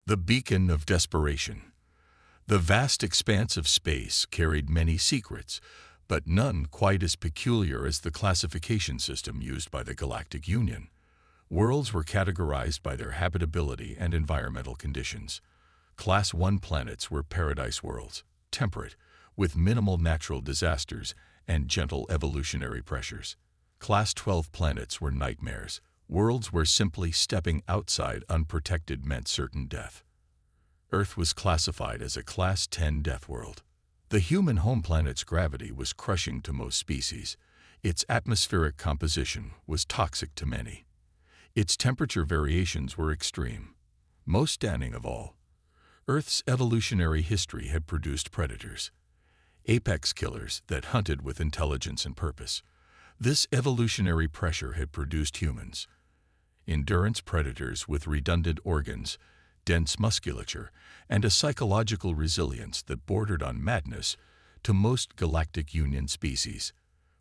The beacon of desperation. The vast expanse of space carried many secrets, but none quite as peculiar as the classification system used by the Galactic Union. Worlds were categorized by their habitability and environmental conditions. Class 1 planets were paradise worlds, temperate, with minimal natural disasters and gentle evolutionary pressures. Class 12 planets were nightmares, worlds where simply stepping outside unprotected meant certain death. Earth was classified as a Class 10 death world. The human home planet's gravity was crushing to most species. Its atmospheric composition was toxic to many. Its temperature variations were extreme. Most stunning of all, Earth's evolutionary history had produced predators, apex killers that hunted with intelligence and purpose. This evolutionary pressure had produced humans, endurance predators with redundant organs, dense musculature, and a psychological resilience that bordered on madness to most Galactic Union species.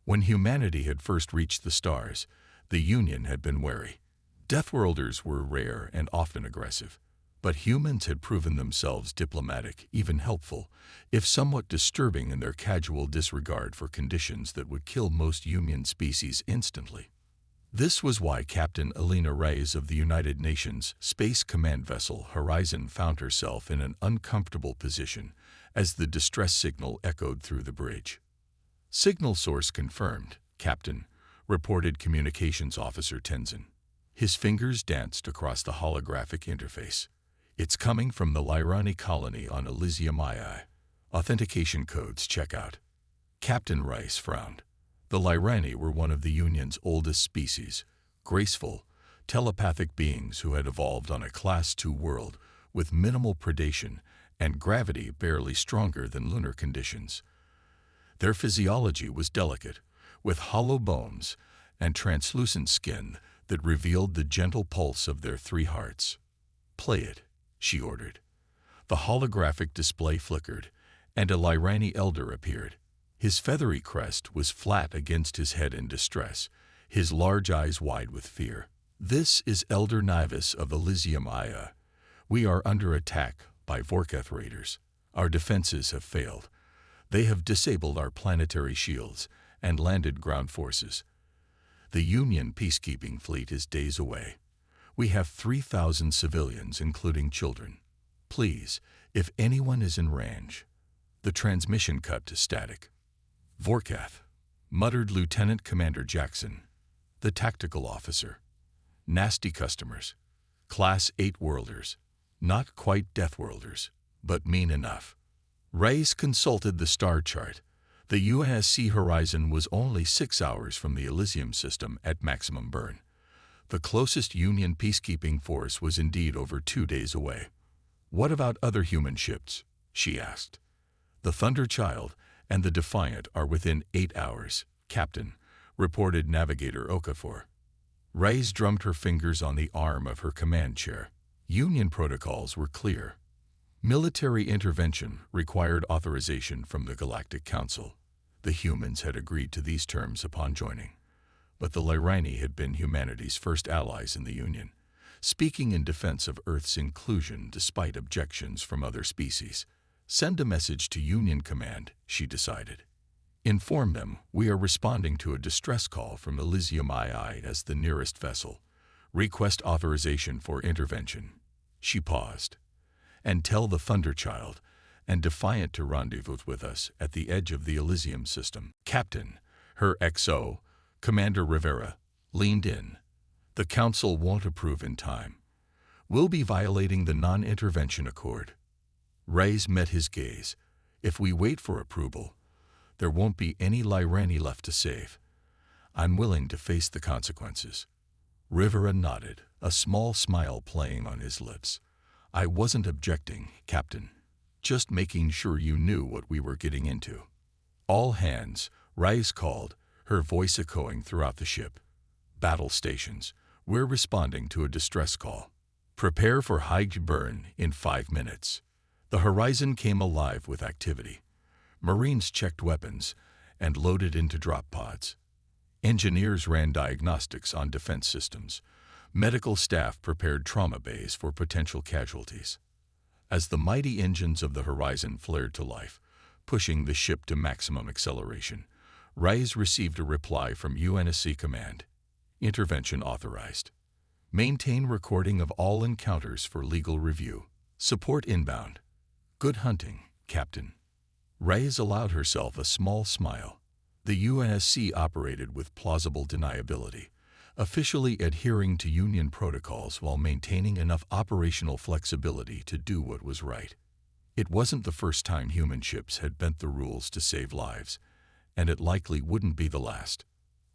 When humanity had first reached the stars, the Union had been wary. Deathworlders were rare and often aggressive, but humans had proven themselves diplomatic, even helpful, if somewhat disturbing in their casual disregard for conditions that would kill most Union species instantly. This was why Captain Elena Reyes of the United Nations Space Command vessel Horizon found herself in an uncomfortable position as the distress signal echoed through the bridge. "Signal source confirmed, Captain," reported Communications Officer Tenzin. His fingers danced across the holographic interface. "It's coming from the Lyrani colony on Elysium II. Authentication codes check out." Captain Rice frowned. The Lyrani were one of the Union's oldest species, graceful, telepathic beings who had evolved on a Class 2 world with minimal predation and gravity barely stronger than lunar conditions. Their physiology was delicate, with hollow bones and translucent skin that revealed the gentle pulse of their 3 hearts. "Play it," she ordered. The holographic display flickered, and a Lyrani elder appeared. His feathery crest was flat against his head in distress, his large eyes wide with fear. "This is Elder Nivis of Elysium II. We are under attack by Vorkath raiders. Our defenses have failed. They have disabled our planetary shields and landed ground forces. The Union peacekeeping fleet is days away. We have 3,000 civilians, including children. Please, if anyone is in range." The transmission cut to static. "Vorkath," muttered Lieutenant Commander Jackson, the tactical officer. "Nasty customers. Class 8 worlders. Not quite Deathworlders, but mean enough." Reyes consulted the star chart. The UNSC Horizon was only 6 hours from the Elysium system at maximum burn. The closest Union peacekeeping force was indeed over 2 days away. "What about other human ships?" she asked. "The Thunderchild and the Defiant are within 8 hours, Captain," reported Navigator Okafor. Reyes drummed her fingers on the arm of her command chair. Union protocols were clear. Military intervention required authorization from the Galactic Council. The humans had agreed to these terms upon joining, but the Lyrani had been humanity's first allies in the Union, speaking in defense of Earth's inclusion despite objections from other species. "Send a message to Union Command," she decided. "Inform them we are responding to a distress call from Elysium II as the nearest vessel. Request authorization for intervention." She paused. "And tell the Thunderchild and Defiant to rendezvous with us at the edge of the Elysium system." Captain, her XO, Commander Rivera, leaned in. "The Council won't approve in time. We'll be violating the non-intervention accord." Reyes met his gaze. "If we wait for approval, there won't be any Lyrani left to save. I'm willing to face the consequences." Rivera nodded, a small smile playing on his lips. "I wasn't objecting, Captain. Just making sure you knew what we were getting into." "All hands," Reyes called, her voice echoing throughout the ship. "Battle stations, we're responding to a distress call. Prepare for high burn in 5 minutes." The Horizon came alive with activity. Marines checked weapons and loaded into drop pods. Engineers ran diagnostics on defense systems. Medical staff prepared trauma bays for potential casualties. as the mighty engines of the Horizon flared to life, pushing the ship to maximum acceleration. Reyes received a reply from UNSC Command. Intervention authorized. Maintain recording of all encounters for legal review. Support inbound. Good hunting, Captain. Reyes allowed herself a small smile. The UNSC operated with plausible deniability, officially adhering to Union protocols while maintaining enough operational flexibility to do what was right. It wasn't the first time human ships had bent the rules to save lives, and it likely wouldn't be the last.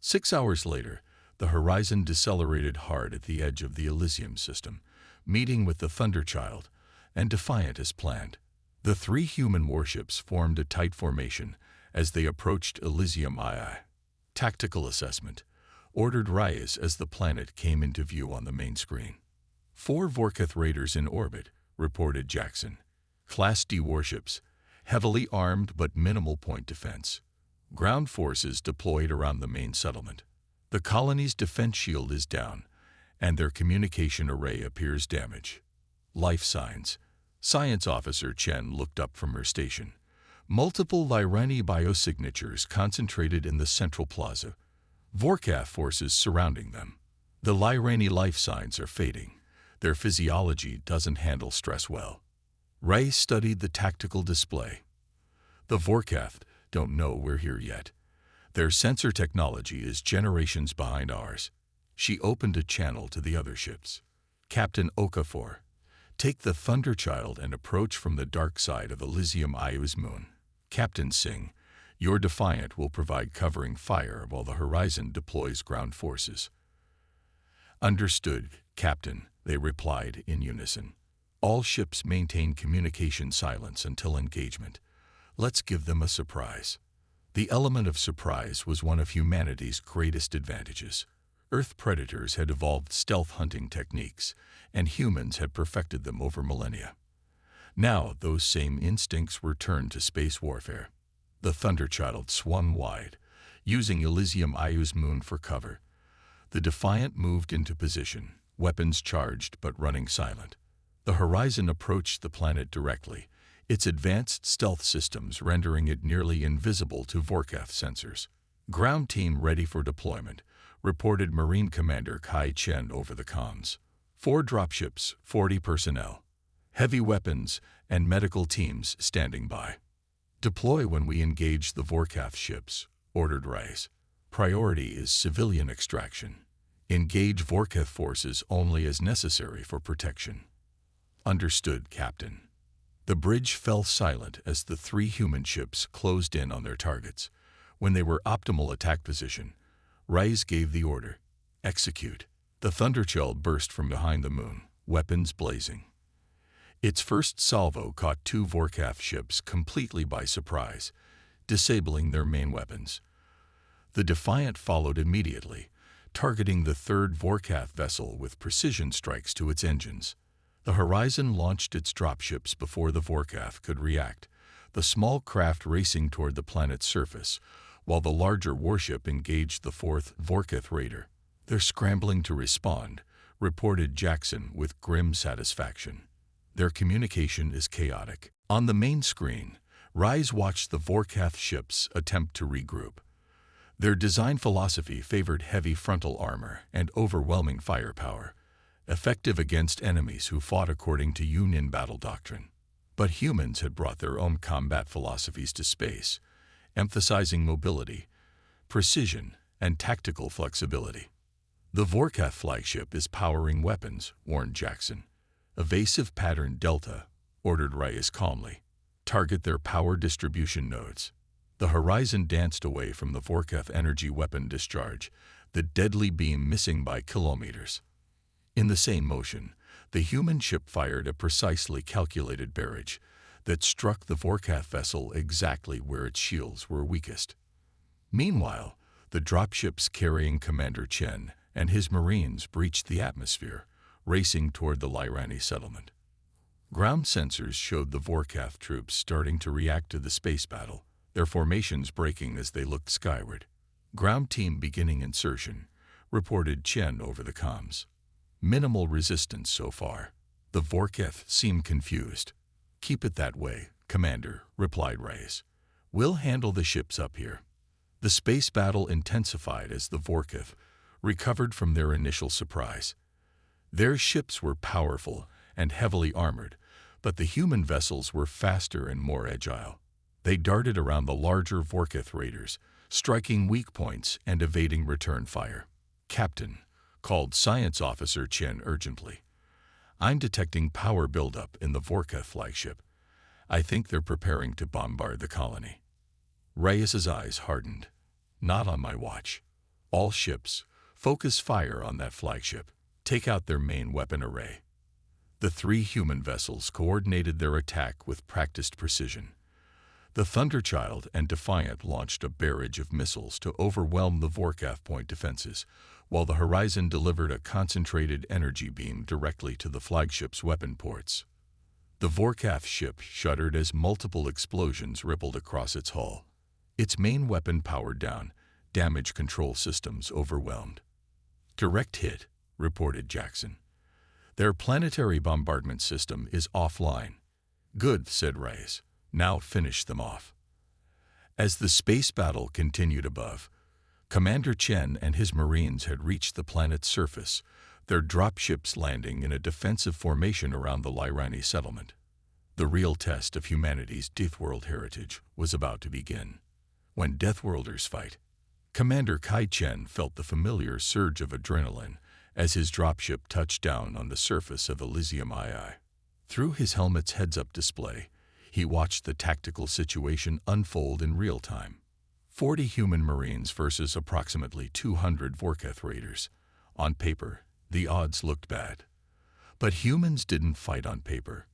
6 hours later, the Horizon decelerated hard at the edge of the Elysium system, meeting with the Thunderchild, and Defiant as planned. The 3 human warships formed a tight formation as they approached Elysium II. Tactical assessment ordered Reyes as the planet came into view on the main screen. 4 Vorketh raiders in orbit, reported Jackson. Class D warships, heavily armed but minimal point defense. Ground forces deployed around the main settlement. The colony's defense shield is down, and their communication array appears damaged. Life signs. Science Officer Chen looked up from her station. Multiple Lyrani biosignatures concentrated in the central plaza. Vorkath forces surrounding them. The Lyrani life signs are fading. Their physiology doesn't handle stress well. Ray studied the tactical display. The Vorkath don't know we're here yet. Their sensor technology is generations behind ours. She opened a channel to the other ships. Captain Okafor, take the Thunderchild and approach from the dark side of Elysium IU's moon. Captain Singh, your Defiant will provide covering fire while the Horizon deploys ground forces. Understood, Captain, they replied in unison. All ships maintain communication silence until engagement. Let's give them a surprise. The element of surprise was one of humanity's greatest advantages. Earth predators had evolved stealth hunting techniques, and humans had perfected them over millennia. Now those same instincts were turned to space warfare. The Thunderchild swung wide, using Elysium IU's moon for cover. The Defiant moved into position, weapons charged but running silent. The Horizon approached the planet directly, its advanced stealth systems rendering it nearly invisible to Vorkath sensors. Ground team ready for deployment, reported Marine Commander Kai Chen over the comms. 4 dropships, 40 personnel. Heavy weapons and medical teams standing by. Deploy when we engage the Vorkath ships, ordered Reyes. Priority is civilian extraction. Engage Vorkath forces only as necessary for protection. Understood, Captain. The bridge fell silent as the 3 human ships closed in on their targets. When they were optimal attack position, Reyes gave the order. Execute. The Thunderchild burst from behind the moon, weapons blazing. Its first salvo caught 2 Vorkath ships completely by surprise, disabling their main weapons. The Defiant followed immediately, targeting the 3rd Vorkath vessel with precision strikes to its engines. The Horizon launched its dropships before the Vorkath could react, the small craft racing toward the planet's surface, while the larger warship engaged the 4th Vorkath raider. They're scrambling to respond, reported Jackson with grim satisfaction. Their communication is chaotic. On the main screen, Reyes watched the Vorkath ships attempt to regroup. Their design philosophy favored heavy frontal armor and overwhelming firepower, effective against enemies who fought according to Union battle doctrine. But humans had brought their own combat philosophies to space, emphasizing mobility, precision, and tactical flexibility. The Vorkath flagship is powering weapons, warned Jackson. Evasive pattern Delta, ordered Reyes calmly. Target their power distribution nodes. The Horizon danced away from the Vorkath energy weapon discharge, the deadly beam missing by kilometers. In the same motion, the human ship fired a precisely calculated barrage that struck the Vorkath vessel exactly where its shields were weakest. Meanwhile, the dropships carrying Commander Chen and his Marines breached the atmosphere, racing toward the Lyrani settlement. Ground sensors showed the Vorkath troops starting to react to the space battle, their formations breaking as they looked skyward. Ground team beginning insertion, reported Chen over the comms. Minimal resistance so far. The Vorkath seemed confused. "Keep it that way, Commander," replied Reyes. "We'll handle the ships up here." The space battle intensified as the Vorkith recovered from their initial surprise. Their ships were powerful and heavily armored, but the human vessels were faster and more agile. They darted around the larger Vorkith raiders, striking weak points and evading return fire. "Captain," called Science Officer Chen urgently, "I'm detecting power buildup in the Vorkith flagship. I think they're preparing to bombard the colony." Reyes's eyes hardened. "Not on my watch. All ships, focus fire on that flagship. Take out their main weapon array." The 3 human vessels coordinated their attack with practiced precision. The Thunderchild and Defiant launched a barrage of missiles to overwhelm the Vorkith point defenses, while the Horizon delivered a concentrated energy beam directly to the flagship's weapon ports. The Vorkith ship shuddered as multiple explosions rippled across its hull. Its main weapon powered down, damage control systems overwhelmed. "Direct hit," reported Jackson. "Their planetary bombardment system is offline." "Good," said Reyes. "Now finish them off." As the space battle continued above, Commander Chen and his Marines had reached the planet's surface, their dropships landing in a defensive formation around the Lyrani settlement. The real test of humanity's Deathworld heritage was about to begin. When Deathworlders fight, Commander Kai Chen felt the familiar surge of adrenaline as his dropship touched down on the surface of Elysium II. Through his helmet's heads-up display, he watched the tactical situation unfold in real time. 40 human Marines versus approximately 200 Vorkith raiders. On paper, the odds looked bad. But humans didn't fight on paper.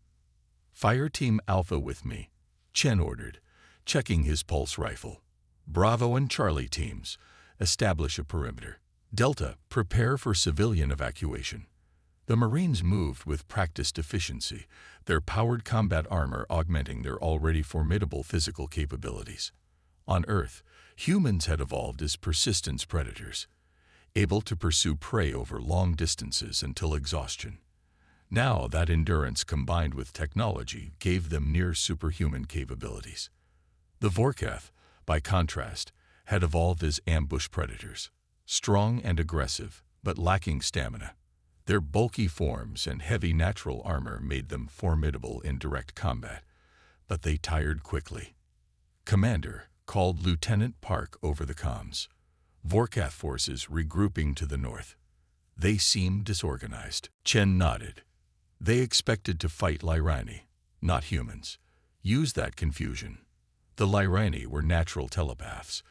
"Fire Team Alpha with me," Chen ordered, checking his pulse rifle. "Bravo and Charlie teams, establish a perimeter. Delta, prepare for civilian evacuation." The Marines moved with practiced efficiency, their powered combat armor augmenting their already formidable physical capabilities. On Earth, humans had evolved as persistence predators, able to pursue prey over long distances until exhaustion. Now that endurance combined with technology gave them near superhuman capabilities. The Vorkith, by contrast, had evolved as ambush predators, strong and aggressive, but lacking stamina. Their bulky forms and heavy natural armor made them formidable in direct combat, but they tired quickly. "Commander," called Lieutenant Park over the comms. "Vorkith forces regrouping to the north. They seem disorganized." Chen nodded. "They expected to fight Lyrani, not humans. Use that confusion." The Lyrani were natural telepaths,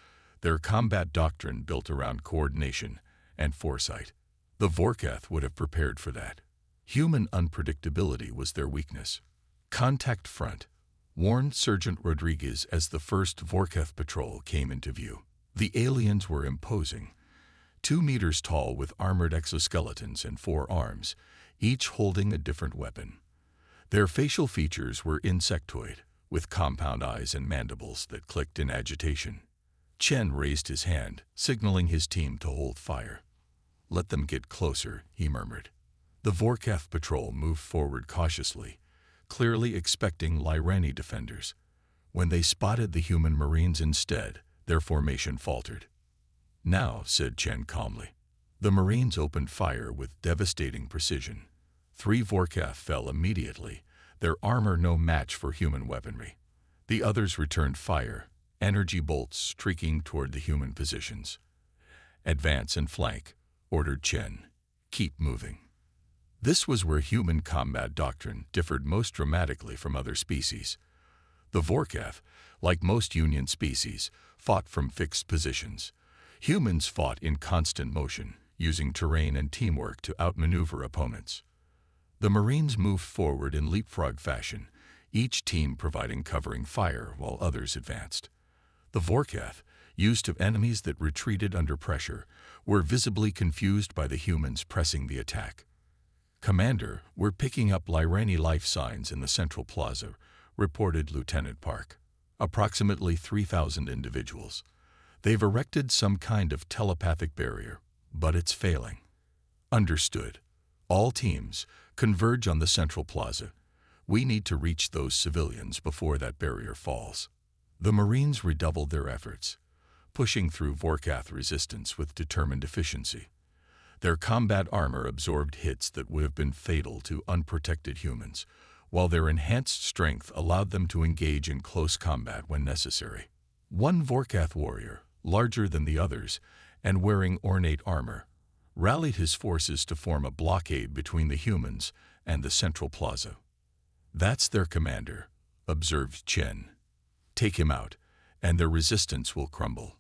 their combat doctrine built around coordination and foresight. The Vorkith would have prepared for that. Human unpredictability was their weakness. "Contact front," warned Sergeant Rodriguez as the first Vorkith patrol came into view. The aliens were imposing, 2 meters tall with armored exoskeletons and 4 arms, each holding a different weapon. Their facial features were insectoid, with compound eyes and mandibles that clicked in agitation. Chen raised his hand, signaling his team to hold fire. "Let them get closer," he murmured. The Vorkith patrol moved forward cautiously, clearly expecting Lyrani defenders. When they spotted the human Marines instead, their formation faltered. "Now," said Chen calmly. The Marines opened fire with devastating precision. 3 Vorkith fell immediately, their armor no match for human weaponry. The others returned fire, energy bolts streaking toward the human positions. "Advance and flank," ordered Chen. "Keep moving." This was where human combat doctrine differed most dramatically from other species. The Vorkith, like most Union species, fought from fixed positions. Humans fought in constant motion, using terrain and teamwork to outmaneuver opponents. The Marines moved forward in leapfrog fashion, each team providing covering fire while others advanced. The Vorkith, used to enemies that retreated under pressure, were visibly confused by the humans pressing the attack. "Commander, we're picking up Lyrani life signs in the central plaza," reported Lieutenant Park. "Approximately 3,000 individuals. They've erected some kind of telepathic barrier, but it's failing." "Understood. All teams, converge on the central plaza. We need to reach those civilians before that barrier falls. The Marines redoubled their efforts, pushing through Vorkath resistance with determined efficiency. Their combat armor absorbed hits that would have been fatal to unprotected humans, while their enhanced strength allowed them to engage in close combat when necessary. One Vorkath warrior, larger than the others and wearing ornate armor, rallied his forces to form a blockade between the humans and the central plaza. "That's their commander," observed Chen. "Take him out, and their resistance will crumble."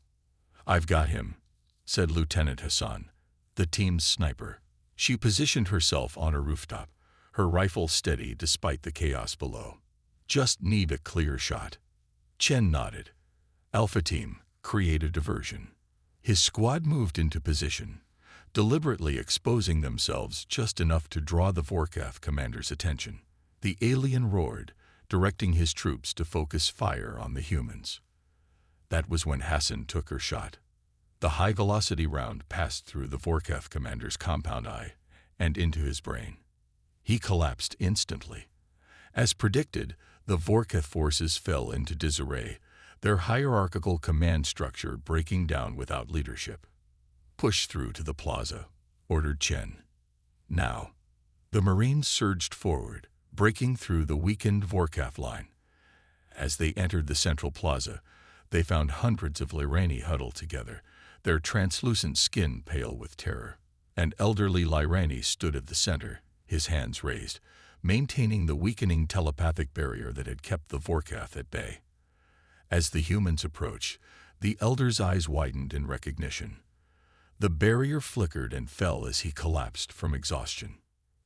"I've got him," said Lieutenant Hassan, the team's sniper. She positioned herself on a rooftop, her rifle steady despite the chaos below. "Just need a clear shot." Chen nodded. "Alpha Team, create a diversion." His squad moved into position, deliberately exposing themselves just enough to draw the Vorkath commander's attention. The alien roared, directing his troops to focus fire on the humans. That was when Hassan took her shot. The high-velocity round passed through the Vorkath commander's compound eye and into his brain. He collapsed instantly. As predicted, the Vorkath forces fell into disarray, their hierarchical command structure breaking down without leadership. "Push through to the plaza," ordered Chen. Now, the Marines surged forward, breaking through the weakened Vorkath line. As they entered the central plaza, they found hundreds of Lyrani huddled together, their translucent skin pale with terror. An elderly Lyrani stood at the center, his hands raised, maintaining the weakening telepathic barrier that had kept the Vorkath at bay. As the humans approached, the elder's eyes widened in recognition. The barrier flickered and fell as he collapsed from exhaustion.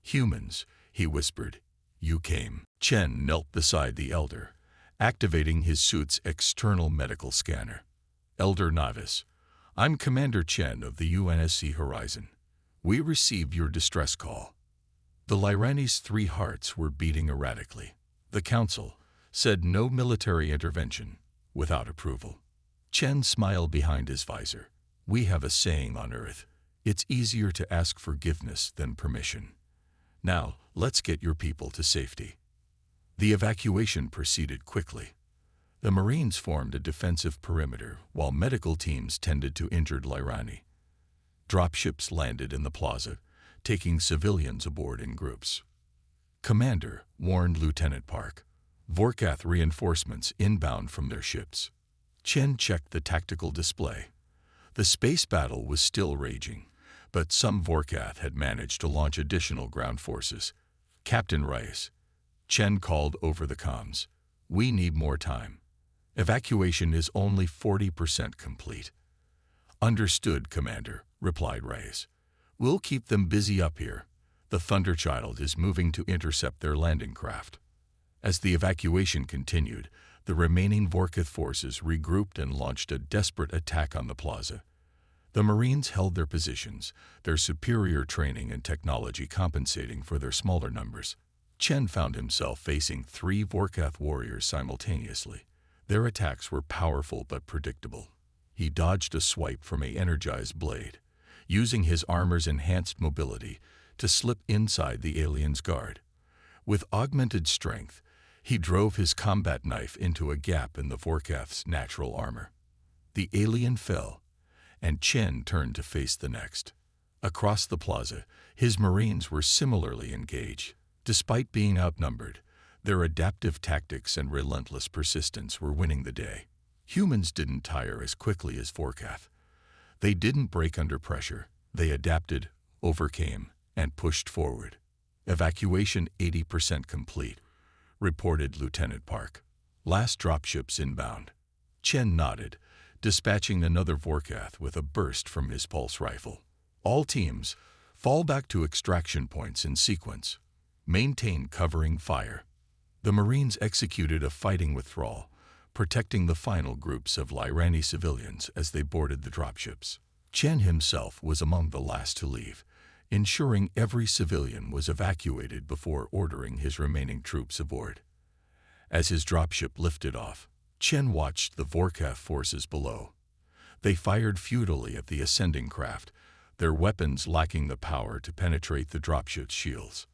"Humans," he whispered, "you came." Chen knelt beside the elder, activating his suit's external medical scanner. "Elder Navis, I'm Commander Chen of the UNSC Horizon. We received your distress call." The Lyrani's 3 hearts were beating erratically. The Council said no military intervention without approval. Chen smiled behind his visor. "We have a saying on Earth. It's easier to ask forgiveness than permission. Now, let's get your people to safety." The evacuation proceeded quickly. The Marines formed a defensive perimeter while medical teams tended to injured Lyrani. Dropships landed in the plaza, taking civilians aboard in groups. "Commander," warned Lieutenant Park, "Vorkath reinforcements inbound from their ships." Chen checked the tactical display. The space battle was still raging, but some Vorkath had managed to launch additional ground forces. "Captain Rice," Chen called over the comms, "we need more time. Evacuation is only 40% complete." "Understood, Commander," replied Rice. "We'll keep them busy up here. The Thunderchild is moving to intercept their landing craft." As the evacuation continued, the remaining Vorkath forces regrouped and launched a desperate attack on the plaza. The Marines held their positions, their superior training and technology compensating for their smaller numbers. Chen found himself facing 3 Vorkath warriors simultaneously. Their attacks were powerful but predictable. He dodged a swipe from an energized blade, using his armor's enhanced mobility to slip inside the alien's guard. With augmented strength, he drove his combat knife into a gap in the Vorkath's natural armor. The alien fell, and Chen turned to face the next. Across the plaza, his Marines were similarly engaged. Despite being outnumbered, their adaptive tactics and relentless persistence were winning the day. Humans didn't tire as quickly as Vorkath. They didn't break under pressure. They adapted, overcame, and pushed forward. "Evacuation 80% complete," reported Lieutenant Park. "Last dropships inbound." Chen nodded, dispatching another Vorkath with a burst from his pulse rifle. "All teams, fall back to extraction points in sequence. Maintain covering fire." The Marines executed a fighting withdrawal, protecting the final groups of Lyrani civilians as they boarded the dropships. Chen himself was among the last to leave, ensuring every civilian was evacuated before ordering his remaining troops aboard. As his dropship lifted off, Chen watched the Vorkath forces below. They fired futilely at the ascending craft, their weapons lacking the power to penetrate the dropship's shields.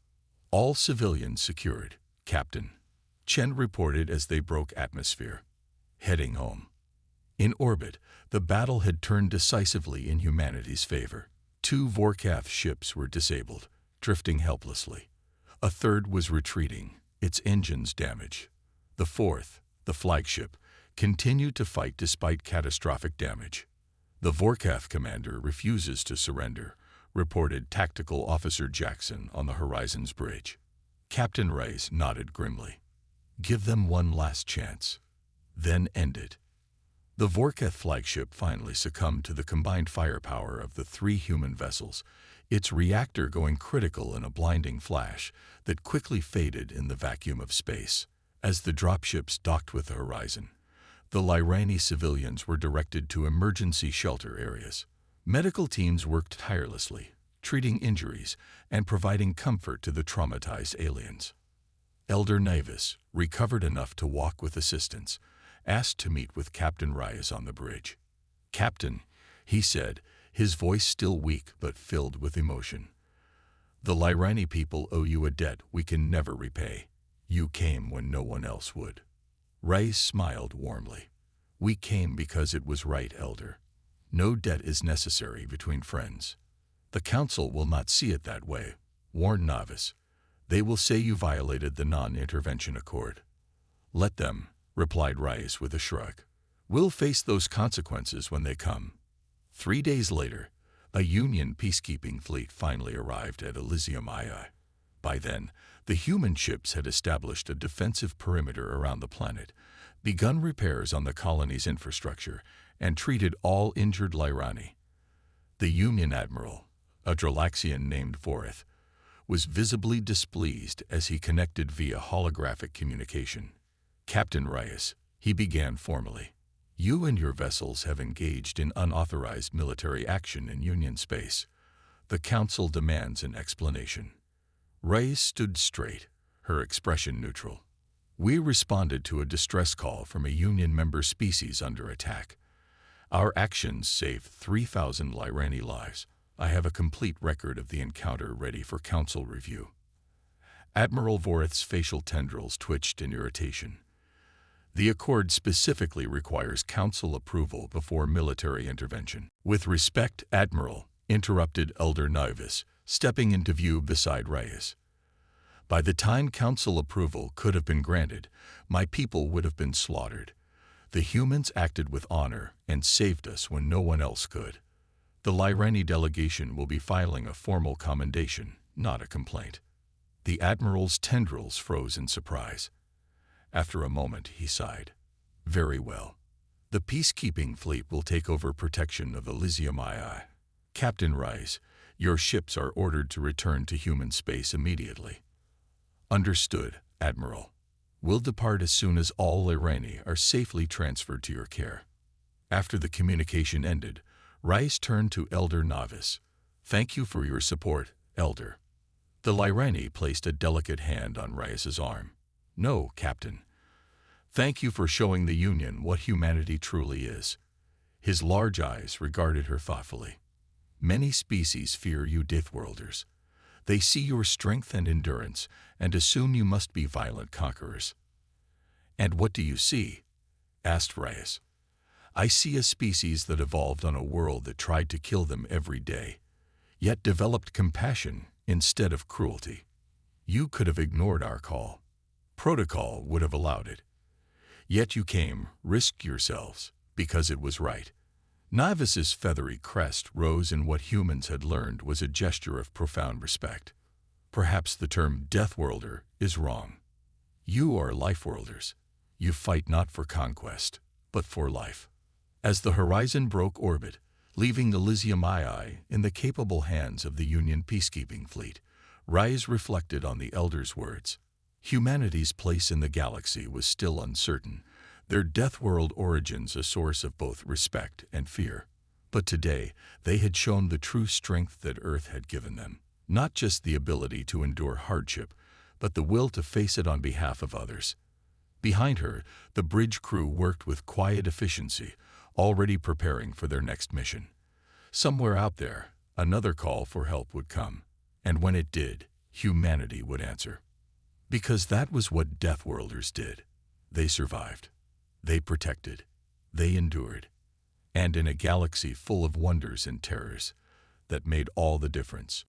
All civilians secured, Captain," Chen reported as they broke atmosphere. "Heading home." In orbit, the battle had turned decisively in humanity's favor. 2 Vorkath ships were disabled, drifting helplessly. A third was retreating, its engines damaged. The fourth, the flagship, continued to fight despite catastrophic damage. "The Vorkath commander refuses to surrender," reported Tactical Officer Jackson on the Horizon's bridge. Captain Rice nodded grimly. "Give them one last chance. Then end it." The Vorkath flagship finally succumbed to the combined firepower of the 3 human vessels, its reactor going critical in a blinding flash that quickly faded in the vacuum of space. As the dropships docked with the Horizon, the Lyrani civilians were directed to emergency shelter areas. Medical teams worked tirelessly, treating injuries and providing comfort to the traumatized aliens. Elder Navis, recovered enough to walk with assistance, asked to meet with Captain Reyes on the bridge. "Captain," he said, his voice still weak but filled with emotion, "the Lyrani people owe you a debt we can never repay. You came when no one else would." Reyes smiled warmly. "We came because it was right, Elder. No debt is necessary between friends." "The Council will not see it that way," warned Navis. "They will say you violated the non-intervention accord." "Let them," replied Reyes with a shrug. "We'll face those consequences when they come." 3 days later, a Union peacekeeping fleet finally arrived at Elysium II. By then, the human ships had established a defensive perimeter around the planet, begun repairs on the colony's infrastructure, and treated all injured Lyrani. The Union admiral, a Dralaxian named Vorith, was visibly displeased as he connected via holographic communication. "Captain Reyes," he began formally, "you and your vessels have engaged in unauthorized military action in Union space. The Council demands an explanation." Reyes stood straight, her expression neutral. "We responded to a distress call from a Union member species under attack. Our actions saved 3,000 Lyrani lives. I have a complete record of the encounter ready for Council review." Admiral Vorith's facial tendrils twitched in irritation. "The Accord specifically requires Council approval before military intervention." "With respect, Admiral," interrupted Elder Navis, stepping into view beside Reyes. "By the time Council approval could have been granted, my people would have been slaughtered. The humans acted with honor and saved us when no one else could. The Lyrani delegation will be filing a formal commendation, not a complaint." The Admiral's tendrils froze in surprise. After a moment, he sighed. "Very well. The peacekeeping fleet will take over protection of Elysium II. Captain Reyes, your ships are ordered to return to human space immediately." "Understood, Admiral. We'll depart as soon as all Lyrani are safely transferred to your care." After the communication ended, Reyes turned to Elder Navis. "Thank you for your support, Elder." The Lyrani placed a delicate hand on Reyes's arm. "No, Captain. Thank you for showing the Union what humanity truly is." His large eyes regarded her thoughtfully. "Many species fear you Deathworlders. They see your strength and endurance and assume you must be violent conquerors." "And what do you see?" asked Reyes. "I see a species that evolved on a world that tried to kill them every day, yet developed compassion instead of cruelty. You could have ignored our call. Protocol would have allowed it. Yet you came, risked yourselves, because it was right." Navis's feathery crest rose in what humans had learned was a gesture of profound respect. "Perhaps the term Deathworlder is wrong. You are Lifeworlders. You fight not for conquest, but for life." As the Horizon broke orbit, leaving Elysium II in the capable hands of the Union peacekeeping fleet, Reyes reflected on the Elder's words. Humanity's place in the galaxy was still uncertain, their Deathworld origins a source of both respect and fear. But today, they had shown the true strength that Earth had given them. Not just the ability to endure hardship, but the will to face it on behalf of others. Behind her, the bridge crew worked with quiet efficiency, already preparing for their next mission. Somewhere out there, another call for help would come. And when it did, humanity would answer. Because that was what Deathworlders did. They survived. They protected. They endured. And in a galaxy full of wonders and terrors, that made all the difference.